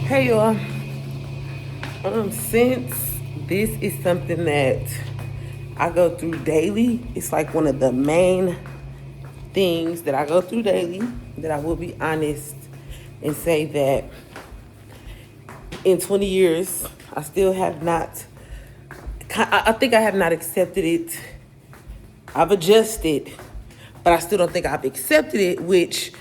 Hey y'all. Since this is something that I go through daily, it's like one of the main things that I go through daily, that I will be honest and say that in 20 years, I still have not, I think I have not accepted it. I've adjusted, but I still don't think I've accepted it, which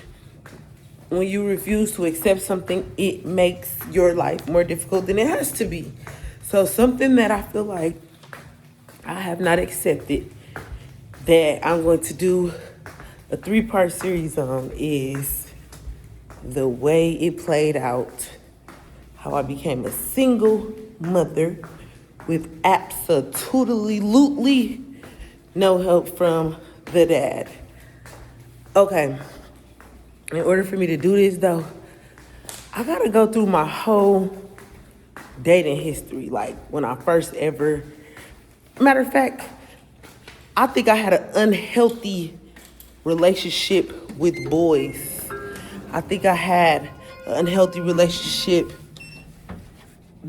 when you refuse to accept something, it makes your life more difficult than it has to be. So something that I feel like I have not accepted that I'm going to do a 3-part series on is the way it played out, how I became a single mother with absolutely no help from the dad. Okay. In order for me to do this, though, I gotta go through my whole dating history. Like, when I first ever... Matter of fact, I think I had an unhealthy relationship with boys. I think I had an unhealthy relationship.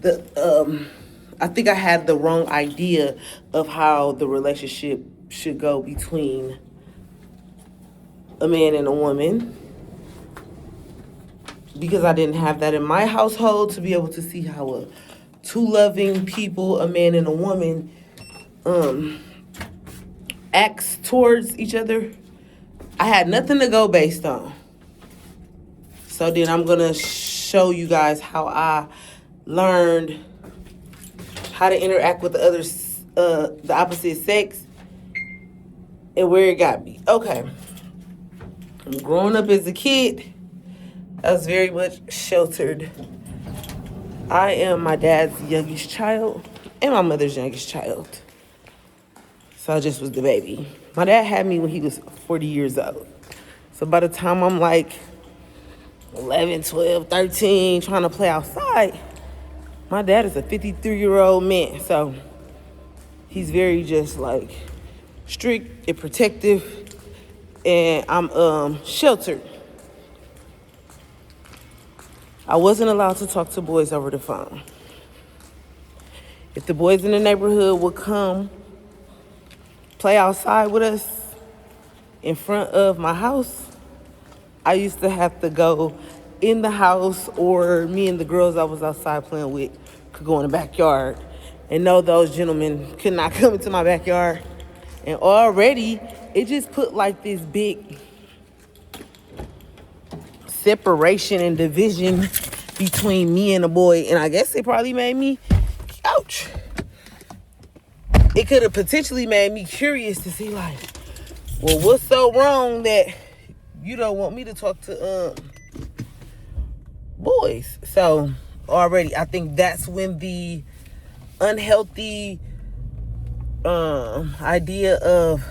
I think I had the wrong idea of how the relationship should go between a man and a woman, because I didn't have that in my household to be able to see how two loving people, a man and a woman, acts towards each other. I had nothing to go based on. So then I'm gonna show you guys how I learned how to interact with the opposite sex, and where it got me. Okay. Growing up as a kid, I was very much sheltered. I am my dad's youngest child and my mother's youngest child. So I just was the baby. My dad had me when he was 40 years old. So by the time I'm like 11, 12, 13, trying to play outside, my dad is a 53-year-old man. So he's very just like strict and protective, and I'm sheltered. I wasn't allowed to talk to boys over the phone. If the boys in the neighborhood would come play outside with us in front of my house, I used to have to go in the house, or me and the girls I was outside playing with could go in the backyard. And no, those gentlemen could not come into my backyard. And already, it just put like this big separation and division between me and a boy, and I guess it probably made me, ouch. It could have potentially made me curious to see, like, well, what's so wrong that you don't want me to talk to boys? So already, I think that's when the unhealthy idea of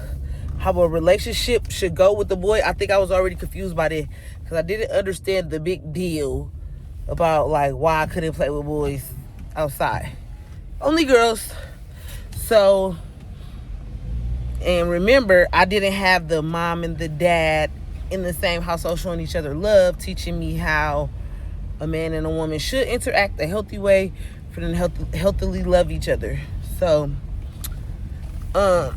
how a relationship should go with the boy, I think I was already confused by that, because I didn't understand the big deal about like why I couldn't play with boys outside. Only girls. So, and remember, I didn't have the mom and the dad in the same household showing each other love, teaching me how a man and a woman should interact a healthy way for them to healthily love each other. So, I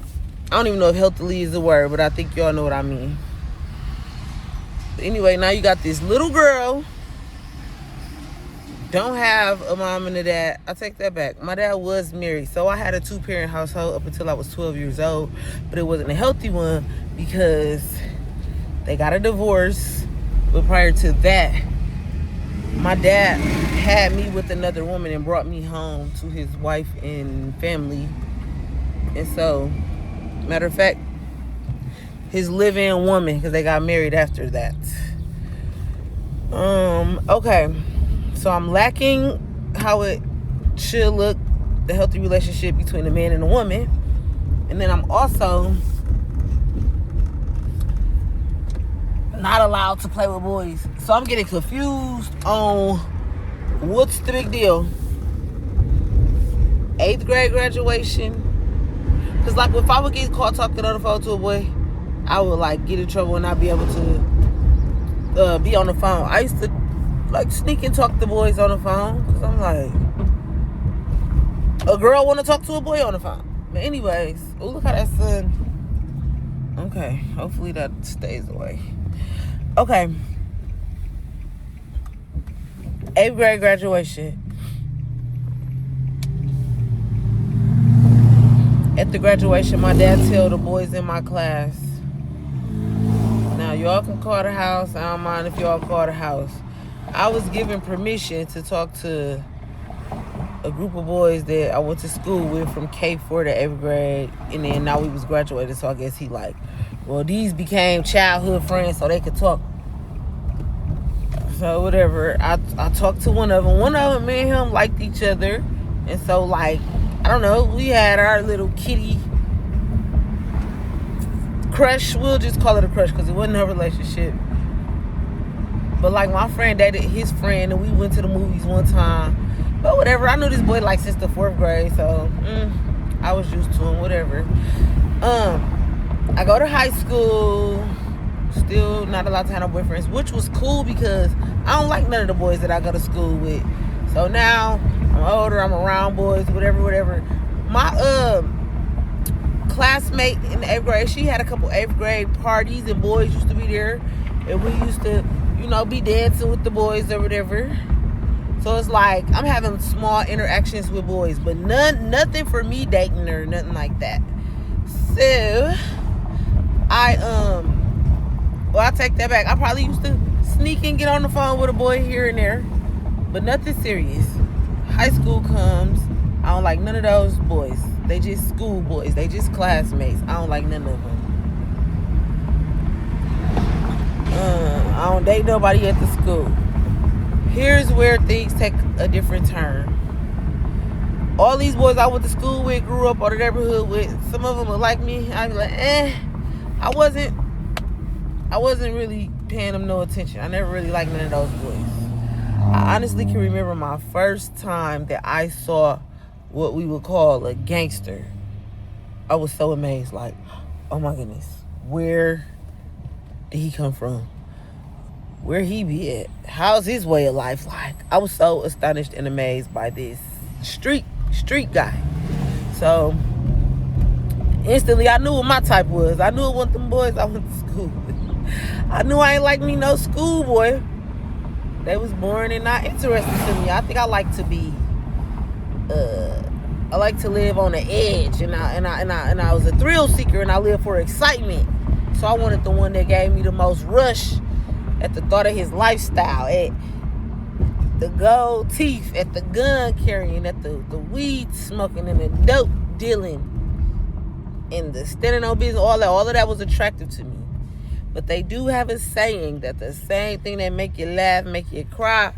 don't even know if healthily is a word, but I think y'all know what I mean. But anyway, now you got this little girl, don't have a mom and a dad. I take that back. My dad was married, so I had a 2-parent household up until I was 12 years old, but it wasn't a healthy one because they got a divorce. But prior to that, my dad had me with another woman and brought me home to his wife and family. And so, matter of fact, his live-in woman, because they got married after that. Okay. So I'm lacking how it should look, the healthy relationship between a man and a woman. And then I'm also not allowed to play with boys. So I'm getting confused on what's the big deal. 8th grade graduation. Because like if I would get caught talking on the phone to a boy, I would like get in trouble and not be able to be on the phone. I used to like sneak and talk to boys on the phone. Cause I'm like, a girl want to talk to a boy on the phone. But anyways, oh, look how that sun. Okay, hopefully that stays away. Okay. 8th grade graduation. At the graduation, my dad tell the boys in my class, now y'all can call the house. I don't mind if y'all call the house. I was given permission to talk to a group of boys that I went to school with from K4 to 8th grade. And then now we was graduated, so I guess he like, well, these became childhood friends so they could talk. So whatever, I talked to one of them. One of them, me and him liked each other. And so like, I don't know, we had our little kitty crush. We'll just call it a crush because it wasn't a relationship. But like my friend dated his friend and we went to the movies one time. But whatever, I knew this boy like since the 4th grade, so I was used to him, whatever. I go to high school, still not allowed to have no boyfriends, which was cool because I don't like none of the boys that I go to school with. So now I'm older, I'm around boys, whatever. My classmate in the 8th grade, she had a couple 8th grade parties and boys used to be there. And we used to, be dancing with the boys or whatever. So it's like I'm having small interactions with boys, but nothing for me dating or nothing like that. So I take that back. I probably used to sneak and get on the phone with a boy here and there, but nothing serious. High school comes, I don't like none of those boys. They just school boys. They just classmates. I don't like none of them. I don't date nobody at the school. Here's where things take a different turn. All these boys I went to school with, grew up on the neighborhood with, some of them would like me. I'd be like, I wasn't really paying them no attention. I never really liked none of those boys. I honestly can remember my first time that I saw what we would call a gangster. I was so amazed, like, oh my goodness, where did he come from? Where he be at? How's his way of life like? I was so astonished and amazed by this street guy. So instantly I knew what my type was. I knew it wasn't them boys I went to school with. I knew I ain't like me no schoolboy. They was boring and not interested to me. I think I like to be I like to live on the edge, and I was a thrill seeker, and I lived for excitement. So I wanted the one that gave me the most rush at the thought of his lifestyle, at the gold teeth, at the gun carrying, at the weed smoking, and the dope dealing, and the standing on business. All of that was attractive to me. But they do have a saying that the same thing that make you laugh, make you cry.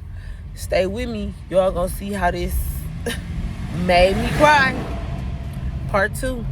Stay with me. Y'all gonna see how this made me cry. Part 2.